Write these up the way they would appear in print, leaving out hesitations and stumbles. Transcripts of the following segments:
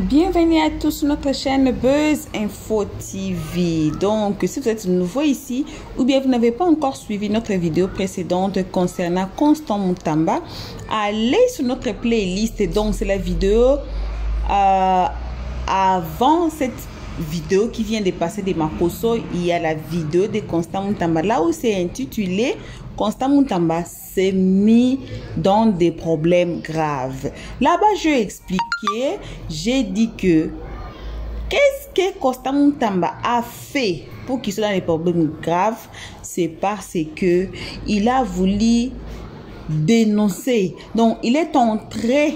Bienvenue à tous sur notre chaîne Buzz Info TV. Donc, si vous êtes nouveau ici ou bien vous n'avez pas encore suivi notre vidéo précédente concernant Constant Mutamba, allez sur notre playlist. Donc, c'est la vidéo avant cette vidéo qui vient de passer de Makosso. Il y a la vidéo de Constant Mutamba là où c'est intitulé Constant Mutamba s'est mis dans des problèmes graves. Là-bas, j'ai expliqué, j'ai dit que qu'est-ce que Constant Mutamba a fait pour qu'il soit dans des problèmes graves? C'est parce que il a voulu dénoncer. Donc, il est en train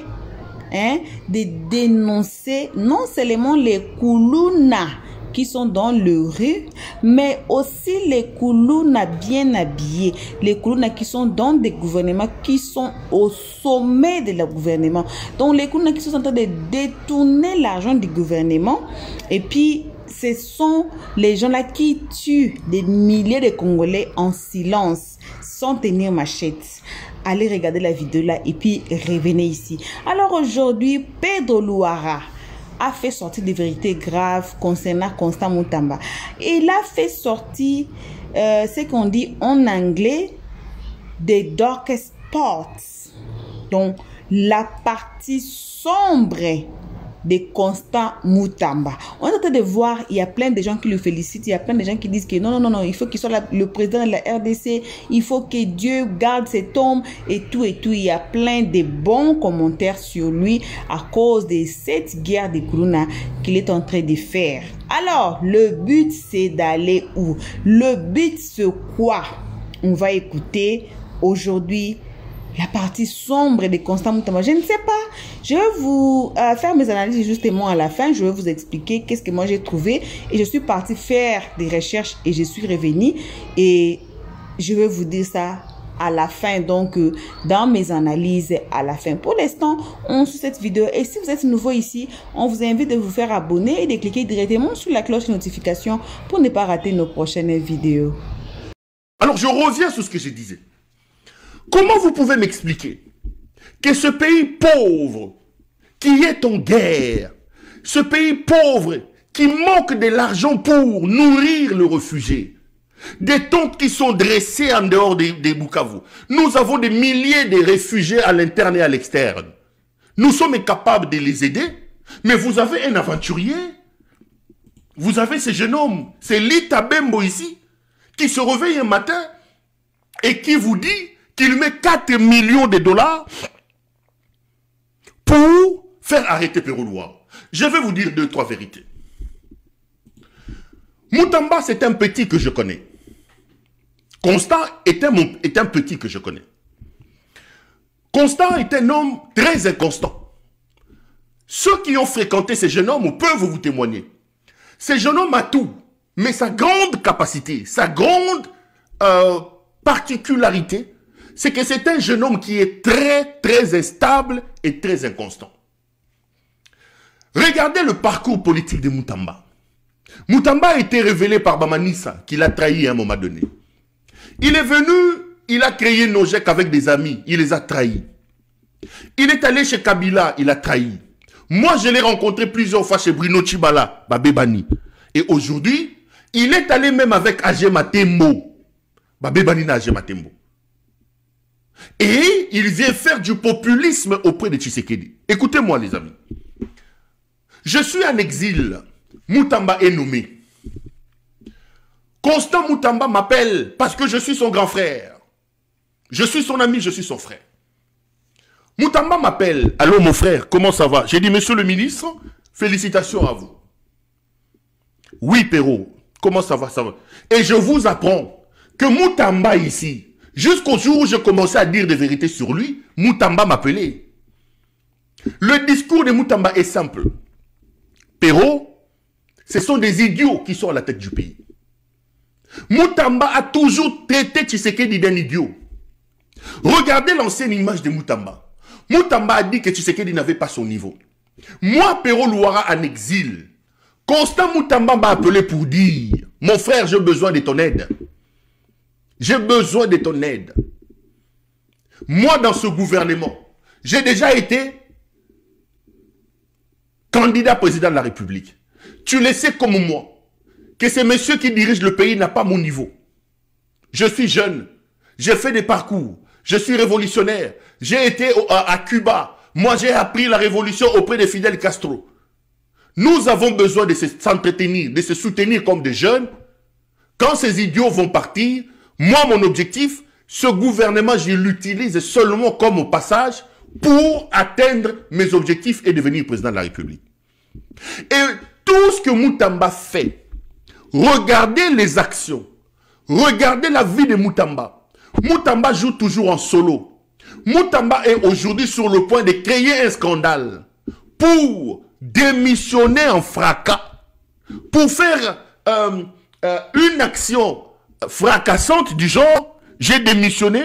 de dénoncer non seulement les Koulouna qui sont dans le rue, mais aussi les Koulouna bien habillés, les Koulouna qui sont dans des gouvernements, qui sont au sommet de leur gouvernement. Donc les Koulouna qui sont en train de détourner l'argent du gouvernement, et puis ce sont les gens-là qui tuent des milliers de Congolais en silence, sans tenir machette. Allez regarder la vidéo là et puis revenez ici. Alors aujourd'hui, Pedro Luara a fait sortir des vérités graves concernant Constant Mutamba. Il a fait sortir ce qu'on dit en anglais des darkest spots. Donc la partie sombre de Constant Mutamba. On est en train de voir, il y a plein de gens qui le félicitent, il y a plein de gens qui disent que non, il faut qu'il soit le président de la RDC, il faut que Dieu garde cet homme et tout et tout. Il y a plein de bons commentaires sur lui à cause de cette guerre de Koulouna qu'il est en train de faire. Alors, le but c'est d'aller où? Le but c'est quoi? On va écouter aujourd'hui la partie sombre de Constant Mutamba. Je ne sais pas. Je vais vous faire mes analyses justement à la fin. Je vais vous expliquer qu'est-ce que moi j'ai trouvé. Et je suis partie faire des recherches et je suis revenue. Et je vais vous dire ça à la fin. Donc, dans mes analyses à la fin. Pour l'instant, on suit cette vidéo. Et si vous êtes nouveau ici, on vous invite de vous faire abonner et de cliquer directement sur la cloche de notification pour ne pas rater nos prochaines vidéos. Alors, je reviens sur ce que je disais. Comment vous pouvez m'expliquer que ce pays pauvre qui est en guerre, ce pays pauvre qui manque de l'argent pour nourrir le réfugié, des tentes qui sont dressées en dehors des Bukavu, nous avons des milliers de réfugiés à l'interne et à l'externe. Nous sommes incapables de les aider, mais vous avez un aventurier, vous avez ce jeune homme, c'est Lita Bembo ici, qui se réveille un matin et qui vous dit qu'il met 4 millions de dollars pour faire arrêter Pedro Luara. Je vais vous dire 2-3 vérités. Mutamba, c'est un petit que je connais. Constant est un petit que je connais. Constant est un homme très inconstant. Ceux qui ont fréquenté ce jeune homme peuvent vous témoigner. Ce jeune homme a tout, mais sa grande capacité, sa grande particularité, c'est que c'est un jeune homme qui est très instable et très inconstant. Regardez le parcours politique de Mutamba. Mutamba a été révélé par Bamanissa, qu'il a trahi à un moment donné. Il est venu, il a créé Nojek avec des amis, il les a trahis. Il est allé chez Kabila, il a trahi. Moi, je l'ai rencontré plusieurs fois chez Bruno Tshibala, Babebani. Et aujourd'hui, il est allé même avec Agema Tembo. Babebani na Agema Tembo. Et il vient faire du populisme auprès de Tshisekedi. Écoutez-moi les amis. Je suis en exil. Mutamba est nommé. Constant Mutamba m'appelle parce que je suis son grand frère. Je suis son ami, je suis son frère. Mutamba m'appelle. Allô mon frère, comment ça va? J'ai dit, monsieur le ministre, félicitations à vous. Oui, Péro, comment ça va, ça va? Et je vous apprends que Mutamba ici, jusqu'au jour où je commençais à dire des vérités sur lui, Mutamba m'appelait. Le discours de Mutamba est simple. Péro, ce sont des idiots qui sont à la tête du pays. Mutamba a toujours traité Tshisekedi d'un idiot. Regardez l'ancienne image de Mutamba. Mutamba a dit que Tshisekedi n'avait pas son niveau. Moi, Pedro Luara en exil, Constant Mutamba m'a appelé pour dire, mon frère, j'ai besoin de ton aide. J'ai besoin de ton aide. Moi, dans ce gouvernement, j'ai déjà été candidat président de la République, tu le sais comme moi, que ce monsieur qui dirige le pays n'a pas mon niveau. Je suis jeune, j'ai fait des parcours, je suis révolutionnaire, j'ai été à Cuba, moi j'ai appris la révolution auprès de Fidel Castro. Nous avons besoin de s'entretenir, de se soutenir comme des jeunes. Quand ces idiots vont partir, moi mon objectif, ce gouvernement je l'utilise seulement comme au passage pour atteindre mes objectifs et devenir président de la République. Et tout ce que Moutamba fait, regardez les actions, regardez la vie de Moutamba. Moutamba joue toujours en solo. Moutamba est aujourd'hui sur le point de créer un scandale pour démissionner en fracas, pour faire une action fracassante du genre, j'ai démissionné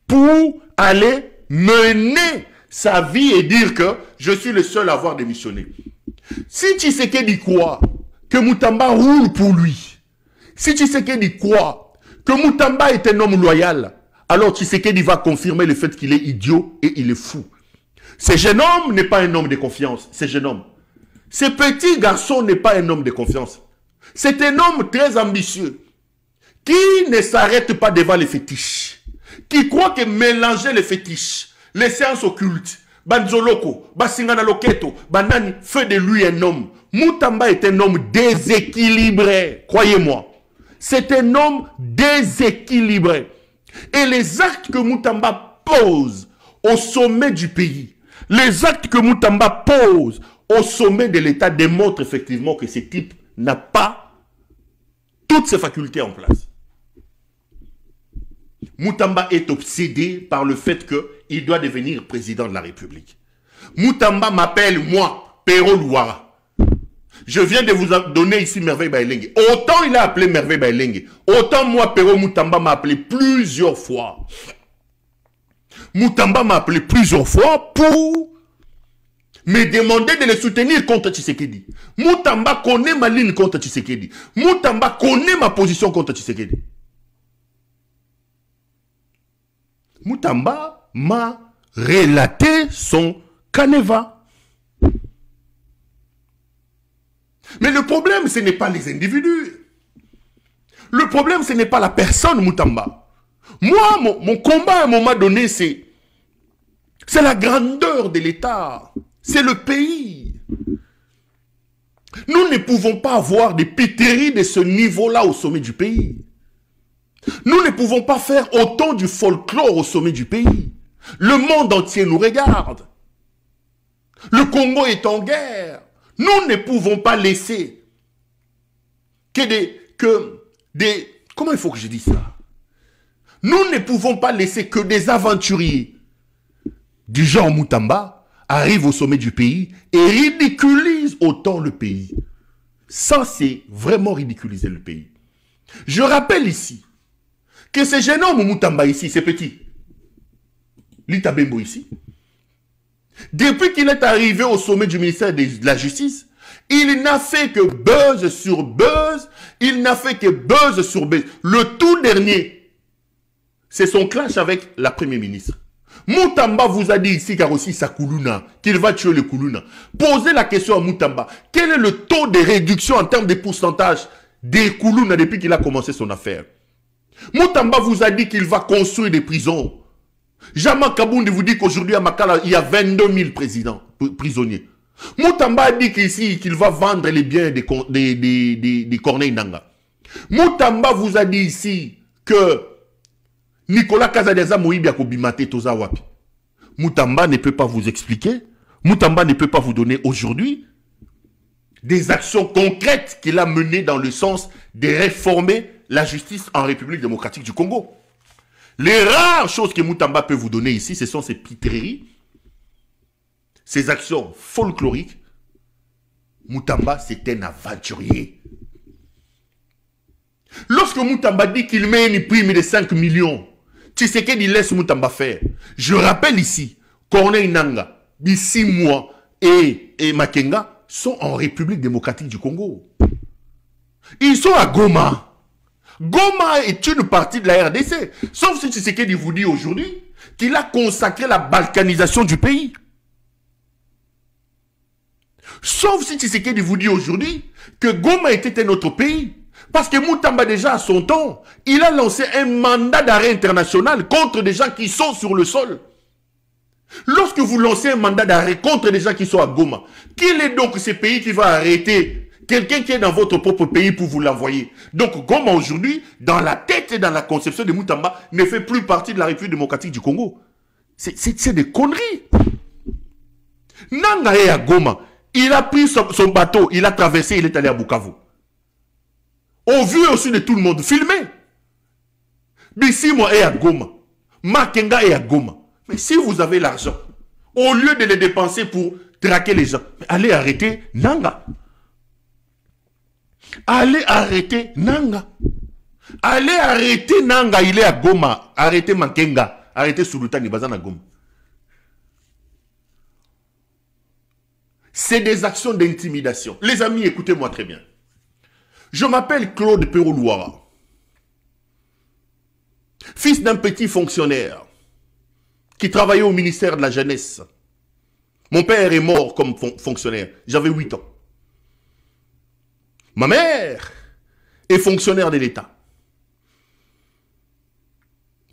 pour aller mener sa vie et dire que je suis le seul à avoir démissionné. Si Tshisekedi croit que Moutamba roule pour lui, si Tshisekedi croit que Moutamba est un homme loyal, alors Tshisekedi va confirmer le fait qu'il est idiot et il est fou. Ce jeune homme n'est pas un homme de confiance, ce jeune homme. Ce petit garçon n'est pas un homme de confiance. C'est un homme très ambitieux, qui ne s'arrête pas devant les fétiches, qui croit que mélanger les fétiches, les séances occultes, Banzoloko, Basingana Loketo, Banani, fait de lui un homme. Moutamba est un homme déséquilibré, croyez-moi. C'est un homme déséquilibré. Et les actes que Moutamba pose au sommet du pays, les actes que Moutamba pose au sommet de l'État démontrent effectivement que ce type n'a pas toutes ses facultés en place. Moutamba est obsédé par le fait qu'il doit devenir président de la République. Moutamba m'appelle, moi, Pero Louara. Je viens de vous donner ici Merveille Baelengue. Autant il a appelé Merveille Baelengue, autant moi, Pero Moutamba m'a appelé plusieurs fois. Moutamba m'a appelé plusieurs fois pour me demander de le soutenir contre Tshisekedi. Moutamba connaît ma ligne contre Tshisekedi. Moutamba connaît ma position contre Tshisekedi. Moutamba m'a relaté son canevas. Mais le problème, ce n'est pas les individus. Le problème, ce n'est pas la personne Moutamba. Moi, mon combat à un moment donné, c'est la grandeur de l'État. C'est le pays. Nous ne pouvons pas avoir des péteries de ce niveau-là au sommet du pays. Nous ne pouvons pas faire autant du folklore au sommet du pays. Le monde entier nous regarde. Le Congo est en guerre. Nous ne pouvons pas laisser comment il faut que je dise ça? Nous ne pouvons pas laisser que des aventuriers du genre Moutamba arrivent au sommet du pays et ridiculisent autant le pays. Ça, c'est vraiment ridiculiser le pays. Je rappelle ici que ce jeune homme Moutamba ici, c'est petit. Lita Bembo ici. Depuis qu'il est arrivé au sommet du ministère de la Justice, il n'a fait que buzz sur buzz. Il n'a fait que buzz sur buzz. Le tout dernier, c'est son clash avec la première ministre. Moutamba vous a dit ici, car aussi sa Koulouna, qu'il va tuer le Koulouna. Posez la question à Moutamba. Quel est le taux de réduction en termes de pourcentage des Koulouna depuis qu'il a commencé son affaire? Moutamba vous a dit qu'il va construire des prisons. Jama Kabound vous dit qu'aujourd'hui à Makala, il y a 22 000 prisonniers. Moutamba a dit qu'ici, qu'il va vendre les biens des Corneille Nanga. Moutamba vous a dit ici que Nicolas Kazadeza Moïbia Kobimate Toza Wapi. Moutamba ne peut pas vous expliquer. Moutamba ne peut pas vous donner aujourd'hui des actions concrètes qu'il a menées dans le sens de réformer la justice en République démocratique du Congo. Les rares choses que Moutamba peut vous donner ici, ce sont ces pitreries, ces actions folkloriques. Moutamba, c'est un aventurier. Lorsque Moutamba dit qu'il met une prime de 5 millions, Tshisekedi laisse Moutamba faire. Je rappelle ici, Corneille Nanga, d'ici moi et Makenga sont en République démocratique du Congo. Ils sont à Goma. Goma est une partie de la RDC. Sauf si Tshisekedi vous dit aujourd'hui qu'il a consacré la balkanisation du pays. Sauf si Tshisekedi vous dit aujourd'hui que Goma était un autre pays. Parce que Moutamba déjà à son temps, il a lancé un mandat d'arrêt international contre des gens qui sont sur le sol. Lorsque vous lancez un mandat d'arrêt contre des gens qui sont à Goma, quel est donc ce pays qui va arrêter quelqu'un qui est dans votre propre pays pour vous l'envoyer? Donc Goma aujourd'hui, dans la tête et dans la conception de Moutamba, ne fait plus partie de la République démocratique du Congo. C'est des conneries. Nanga est à Goma. Il a pris son bateau, il a traversé, il est allé à Bukavu. Au vu aussi de tout le monde, filmé. Bissimo est à Goma. Makenga est à Goma. Mais si vous avez l'argent, au lieu de les dépenser pour traquer les gens, allez arrêter Nanga. Allez arrêter Nanga. Allez arrêter Nanga, il est à Goma. Arrêtez Makenga. Arrêtez Sulutani, Bazan à Goma. C'est des actions d'intimidation. Les amis, écoutez-moi très bien. Je m'appelle Claude Péroulouara. Fils d'un petit fonctionnaire qui travaillait au ministère de la Jeunesse. Mon père est mort comme fonctionnaire. J'avais 8 ans. Ma mère est fonctionnaire de l'État.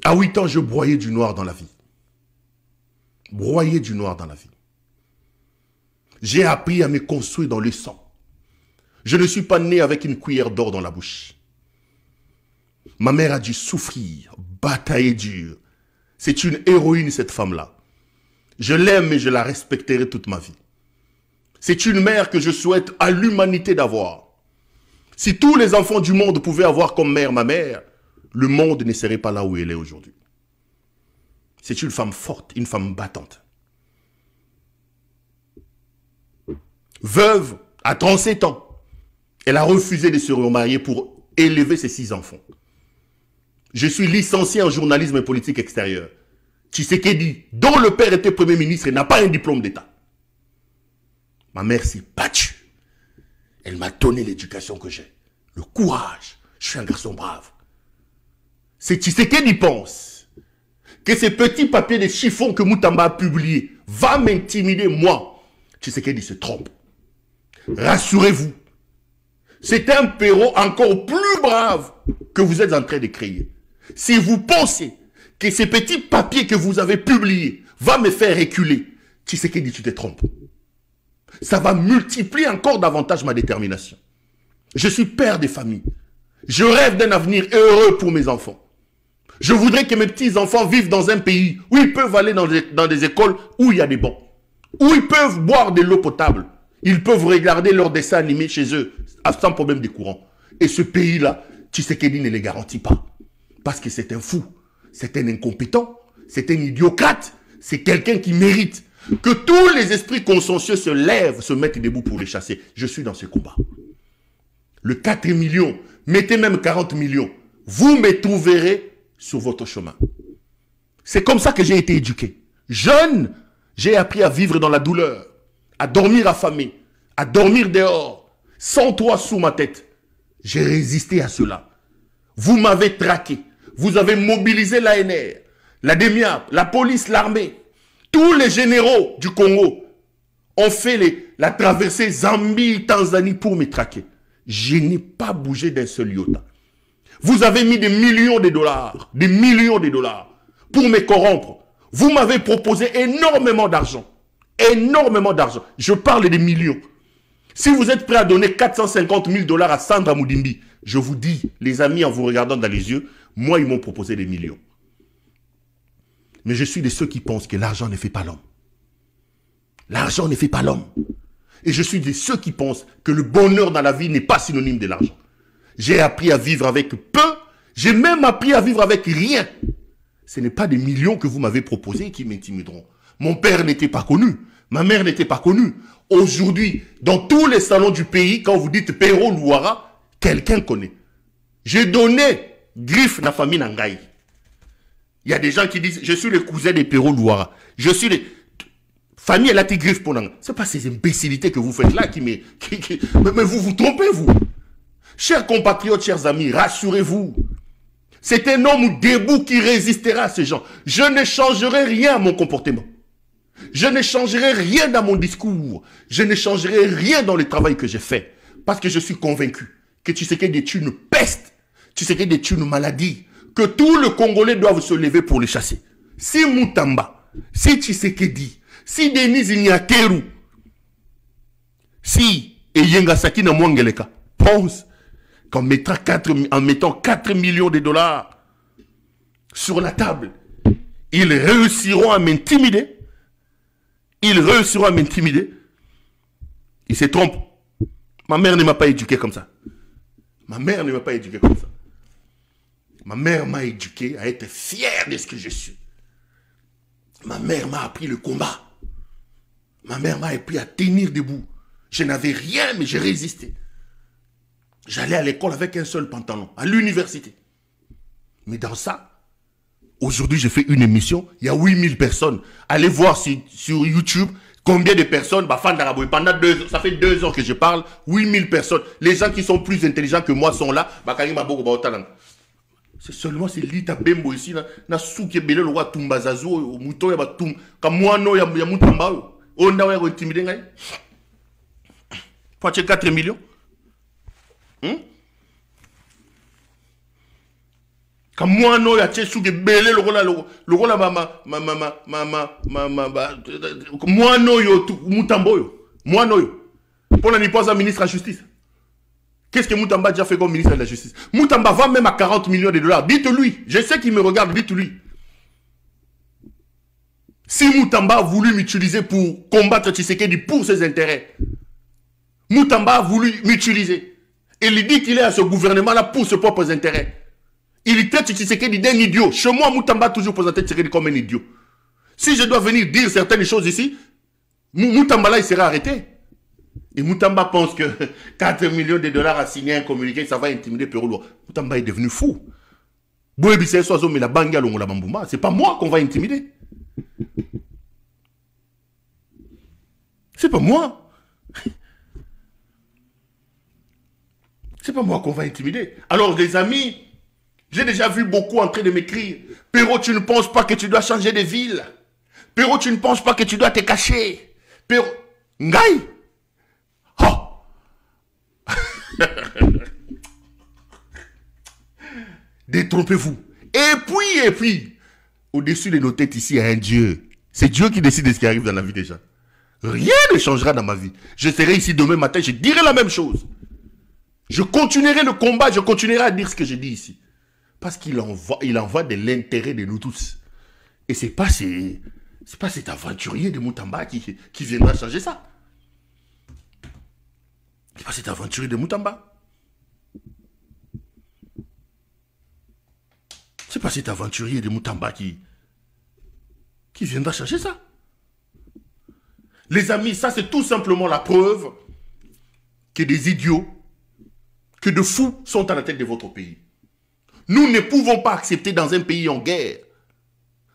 À 8 ans, je broyais du noir dans la vie. Broyer du noir dans la vie. J'ai appris à me construire dans le sang. Je ne suis pas né avec une cuillère d'or dans la bouche. Ma mère a dû souffrir, batailler dur. C'est une héroïne, cette femme-là. Je l'aime et je la respecterai toute ma vie. C'est une mère que je souhaite à l'humanité d'avoir. Si tous les enfants du monde pouvaient avoir comme mère ma mère, le monde ne serait pas là où elle est aujourd'hui. C'est une femme forte, une femme battante. Veuve, à 37 ans, elle a refusé de se remarier pour élever ses 6 enfants. Je suis licencié en journalisme et politique extérieure. Tshisekedi, dont le père était premier ministre, n'a pas un diplôme d'État. Ma mère s'est battue. Elle m'a donné l'éducation que j'ai. Le courage. Je suis un garçon brave. C'est Tshisekedi pense que ces petits papiers de chiffon que Moutamba a publiés va m'intimider, moi. Tshisekedi se trompe. Rassurez-vous. C'est un Péro encore plus brave que vous êtes en train de créer. Si vous pensez que ces petits papiers que vous avez publiés va me faire reculer, Tshisekedi, tu te trompes. Ça va multiplier encore davantage ma détermination. Je suis père de famille. Je rêve d'un avenir heureux pour mes enfants. Je voudrais que mes petits-enfants vivent dans un pays où ils peuvent aller dans des écoles où il y a des bancs, où ils peuvent boire de l'eau potable. Ils peuvent regarder leurs dessins animés chez eux sans problème de courant. Et ce pays-là, Tshisekedi ne les garantit pas. Parce que c'est un fou, c'est un incompétent, c'est un idiocrate, c'est quelqu'un qui mérite que tous les esprits consciencieux se lèvent, se mettent debout pour les chasser. Je suis dans ce combat. Le 4 millions, mettez même 40 millions, vous me trouverez sur votre chemin. C'est comme ça que j'ai été éduqué. Jeune, j'ai appris à vivre dans la douleur, à dormir affamé, à dormir dehors, sans toit sous ma tête. J'ai résisté à cela. Vous m'avez traqué. Vous avez mobilisé l'ANR, la DEMIAP, la police, l'armée. Tous les généraux du Congo ont fait la traversée Zambie-Tanzanie pour me traquer. Je n'ai pas bougé d'un seul iota. Vous avez mis des millions de dollars pour me corrompre. Vous m'avez proposé énormément d'argent. Énormément d'argent. Je parle des millions. Si vous êtes prêt à donner 450 000 $ à Sandra Moudimbi, je vous dis, les amis, en vous regardant dans les yeux, moi, ils m'ont proposé des millions. Mais je suis de ceux qui pensent que l'argent ne fait pas l'homme. L'argent ne fait pas l'homme. Et je suis de ceux qui pensent que le bonheur dans la vie n'est pas synonyme de l'argent. J'ai appris à vivre avec peu. J'ai même appris à vivre avec rien. Ce n'est pas des millions que vous m'avez proposés qui m'intimideront. Mon père n'était pas connu. Ma mère n'était pas connue. Aujourd'hui, dans tous les salons du pays, quand vous dites Péroulouara, quelqu'un connaît. J'ai donné griffe na famille Nangaï. Il y a des gens qui disent, je suis le cousin de Péroulouara. Je suis le... Famille, elle a été griffe pour Nangaï. Ce n'est pas ces imbécilités que vous faites là qui me... Mais vous vous trompez, vous. Chers compatriotes, chers amis, rassurez-vous. C'est un homme debout qui résistera à ces gens. Je ne changerai rien à mon comportement. Je ne changerai rien dans mon discours. Je ne changerai rien dans le travail que j'ai fait. Parce que je suis convaincu que Tshisekedi est une peste. Tshisekedi est une maladie. Que tous les Congolais doivent se lever pour le chasser. Si Moutamba, si Tshisekedi, si Denise Nyakeru, si Eyenga Sakina Mwangeleka pense qu'en mettant 4 millions de dollars sur la table, ils réussiront à m'intimider. Ils réussiront à m'intimider. Ils se trompent. Ma mère ne m'a pas éduqué comme ça. Ma mère ne m'a pas éduqué comme ça. Ma mère m'a éduqué à être fier de ce que je suis. Ma mère m'a appris le combat. Ma mère m'a appris à tenir debout. Je n'avais rien, mais j'ai résisté. J'allais à l'école avec un seul pantalon, à l'université. Mais dans ça, aujourd'hui, je fais une émission, il y a 8000 personnes. Allez voir sur YouTube combien de personnes, pendant 2 ans, ça fait 2 ans que je parle, 8000 personnes. Les gens qui sont plus intelligents que moi sont là. C'est seulement c'est Lita Bembo ici, na souke bele lo wa tumbazazo, mouton ya batum, kamwano ya mutamba, on a ouais intimider ngai. Faut 4 millions. Kamwano ya souke bele lo la mwano yo mutambo yo. Mwano yo. Pour la niposa ministre de la justice. Qu'est-ce que Moutamba a déjà fait comme ministre de la Justice? Moutamba va même à 40 millions de dollars. Dites-lui. Je sais qu'il me regarde. Dites-lui. Si Moutamba a voulu m'utiliser pour combattre Tshisekedi pour ses intérêts, Moutamba a voulu m'utiliser. Et il dit qu'il est à ce gouvernement-là pour ses propres intérêts. Il traite Tshisekedi d'un idiot. Chez moi, Moutamba a toujours présenté Tshisekedi comme un idiot. Si je dois venir dire certaines choses ici, Moutamba là, il sera arrêté. Et Moutamba pense que 4 millions de dollars à signer un communiqué, ça va intimider Perolo. Moutamba est devenu fou. C'est pas moi qu'on va intimider. C'est pas moi. C'est pas moi qu'on va intimider. Alors les amis, j'ai déjà vu beaucoup en train de m'écrire. Perro, tu ne penses pas que tu dois changer de ville. Perro, tu ne penses pas que tu dois te cacher. Perro, Ngai. Détrompez-vous. Et puis, au-dessus de nos têtes ici, il y a un Dieu. C'est Dieu qui décide de ce qui arrive dans la vie des gens. Rien ne changera dans ma vie. Je serai ici demain matin, je dirai la même chose. Je continuerai le combat, je continuerai à dire ce que je dis ici. Parce qu'il envoie de l'intérêt de nous tous. Et c'est pas cet aventurier de Moutamba qui viendra changer ça. C'est pas cet aventurier de Moutamba. C'est pas cet aventurier de Moutamba qui viendra changer ça. Les amis, ça c'est tout simplement la preuve que des idiots, que de fous sont à la tête de votre pays. Nous ne pouvons pas accepter dans un pays en guerre,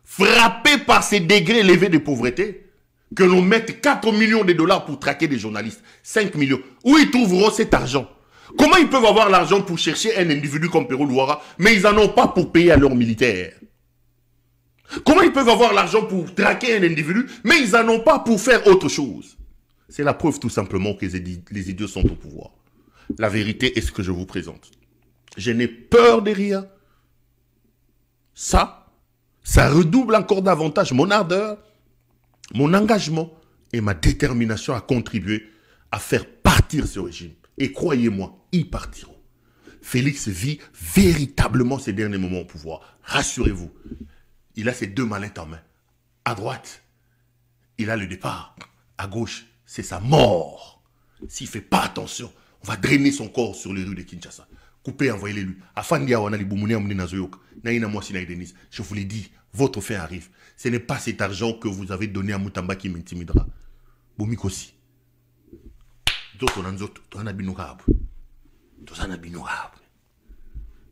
frappé par ces degrés élevés de pauvreté, que l'on mette 4 millions de dollars pour traquer des journalistes. 5 millions. Où ils trouveront cet argent? Comment ils peuvent avoir l'argent pour chercher un individu comme Perro Luara, mais ils n'en ont pas pour payer à leurs militaires? Comment ils peuvent avoir l'argent pour traquer un individu, mais ils n'en ont pas pour faire autre chose? C'est la preuve tout simplement que les idiots sont au pouvoir. La vérité est ce que je vous présente. Je n'ai peur de rien. Ça redouble encore davantage mon ardeur, mon engagement et ma détermination à contribuer à faire partir ce régime. Et croyez-moi, ils partiront. Félix vit véritablement ces derniers moments au pouvoir. Rassurez-vous, il a ses 2 mallettes en main. À droite, il a le départ. À gauche, c'est sa mort. S'il ne fait pas attention, on va drainer son corps sur les rues de Kinshasa. Coupez, envoyez-les lui. Je vous l'ai dit, votre fin arrive. Ce n'est pas cet argent que vous avez donné à Moutamba qui m'intimidera. Bomikosi.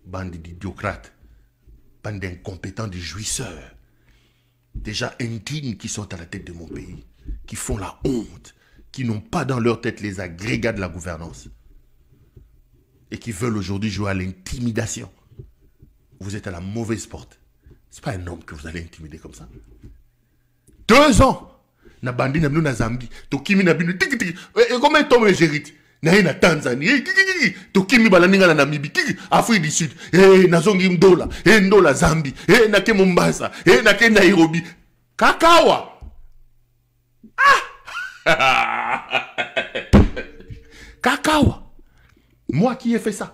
Bande d'idiocrates, bande d'incompétents, de jouisseurs, déjà indignes qui sont à la tête de mon pays, qui font la honte, qui n'ont pas dans leur tête les agrégats de la gouvernance et qui veulent aujourd'hui jouer à l'intimidation. Vous êtes à la mauvaise porte. Ce n'est pas un homme que vous allez intimider comme ça. 2 ans. na bandi na bino na Zambie tokimi na bino tiki tiki comment tombe gérite na Tanzanie tokimi balaninga na Namibie tiki Afrique du Sud nazongi ndola ndola Zambie na ke Mombasa na ke Nairobi kakawa kakawa. Moi qui ai fait ça.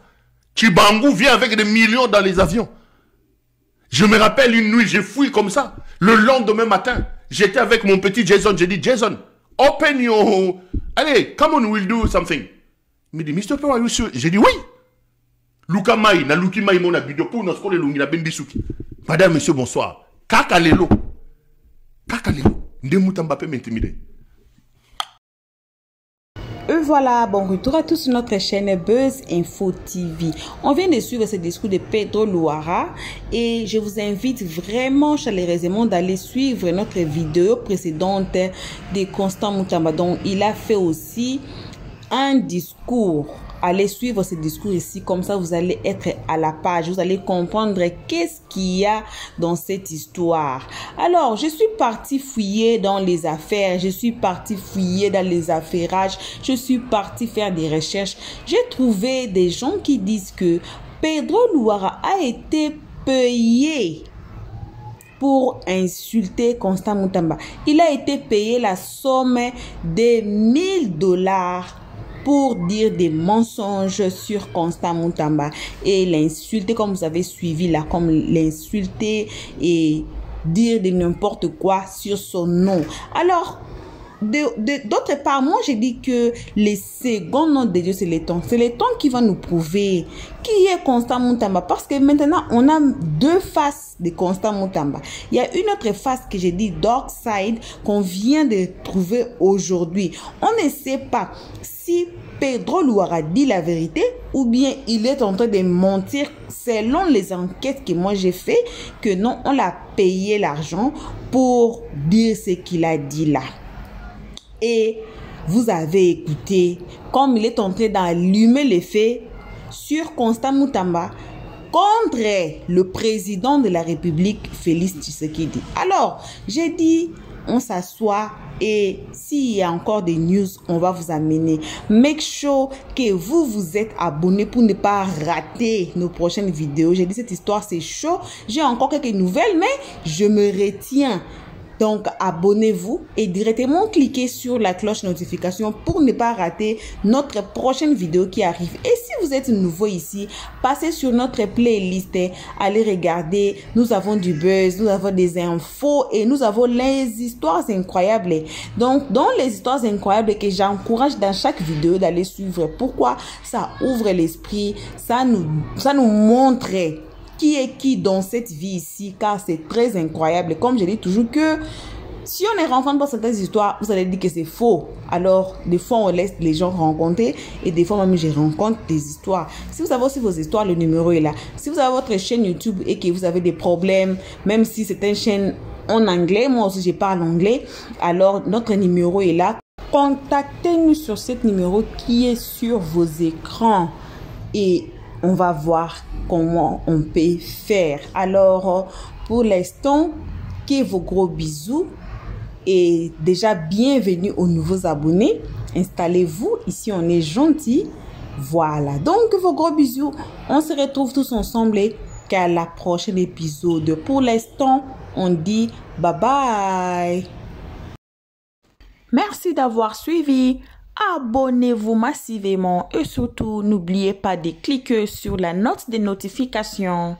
Chibangu vient avec des millions dans les avions. Je me rappelle une nuit, j'ai fouillé comme ça. Le lendemain matin, j'étais avec mon petit Jason. J'ai dit, Jason, open your... Allez, come on, we'll do something. Il me dit, Mr. Père, are you sure? J'ai dit, oui. Luka Mai, na Luki Mai, mon habit de pou, na skole lungi, na bendisuki. Madame, monsieur, bonsoir. Kakalelo. Kakalelo. Ndemouta Mbappé m'intimider. Et voilà, bon retour à tous sur notre chaîne Buzz Info TV. On vient de suivre ce discours de Pedro Luara et je vous invite vraiment chaleureusement d'aller suivre notre vidéo précédente de Constant Mutamba. Donc, il a fait aussi un discours. Allez suivre ce discours ici, comme ça vous allez être à la page, vous allez comprendre qu'est-ce qu'il y a dans cette histoire. Alors, je suis partie fouiller dans les affaires, je suis partie fouiller dans les affairages, je suis partie faire des recherches. J'ai trouvé des gens qui disent que Pedro Luara a été payé pour insulter Constant Mutamba. Il a été payé la somme de $1000 pour dire des mensonges sur Constant Mutamba et l'insulter comme vous avez suivi là, comme l'insulter et dire de n'importe quoi sur son nom. Alors, d'autre part, moi j'ai dit que les seconds noms de Dieu, c'est le temps. C'est le temps qui va nous prouver qui est Constant Mutamba. Parce que maintenant, on a deux faces de Constant Mutamba. Il y a une autre face que j'ai dit, Dark Side, qu'on vient de trouver aujourd'hui. On ne sait pas si Pedro Luara dit la vérité ou bien il est en train de mentir selon les enquêtes que moi j'ai fait, que non, on l'a payé l'argent pour dire ce qu'il a dit là. Et vous avez écouté comme il est en train d'allumer les faits sur Constant Mutamba contre le président de la République, Félix Tshisekedi. Alors, j'ai dit, on s'assoit et s'il y a encore des news, on va vous amener. Make sure que vous vous êtes abonné pour ne pas rater nos prochaines vidéos. J'ai dit, cette histoire, c'est chaud. J'ai encore quelques nouvelles, mais je me retiens. Donc, abonnez-vous et directement cliquez sur la cloche notification pour ne pas rater notre prochaine vidéo qui arrive. Et si vous êtes nouveau ici, passez sur notre playlist, allez regarder. Nous avons du buzz, nous avons des infos et nous avons les histoires incroyables. Donc, dans les histoires incroyables que j'encourage dans chaque vidéo d'aller suivre. Pourquoi? Ça ouvre l'esprit, ça nous montre qui est qui dans cette vie ici, car c'est très incroyable. Comme je dis toujours que si on ne rencontre pas certaines histoires, vous allez dire que c'est faux. Alors, des fois, on laisse les gens rencontrer et des fois, même, je rencontre des histoires. Si vous avez aussi vos histoires, le numéro est là. Si vous avez votre chaîne YouTube et que vous avez des problèmes, même si c'est une chaîne en anglais, moi aussi, je parle anglais, alors notre numéro est là. Contactez-nous sur ce numéro qui est sur vos écrans et on va voir comment on peut faire. Alors, pour l'instant, que vos gros bisous et déjà bienvenue aux nouveaux abonnés. Installez-vous, ici on est gentil. Voilà, donc vos gros bisous. On se retrouve tous ensemble et qu'à la prochaine épisode. Pour l'instant, on dit bye bye. Merci d'avoir suivi. Abonnez-vous massivement et surtout n'oubliez pas de cliquer sur la note de notification.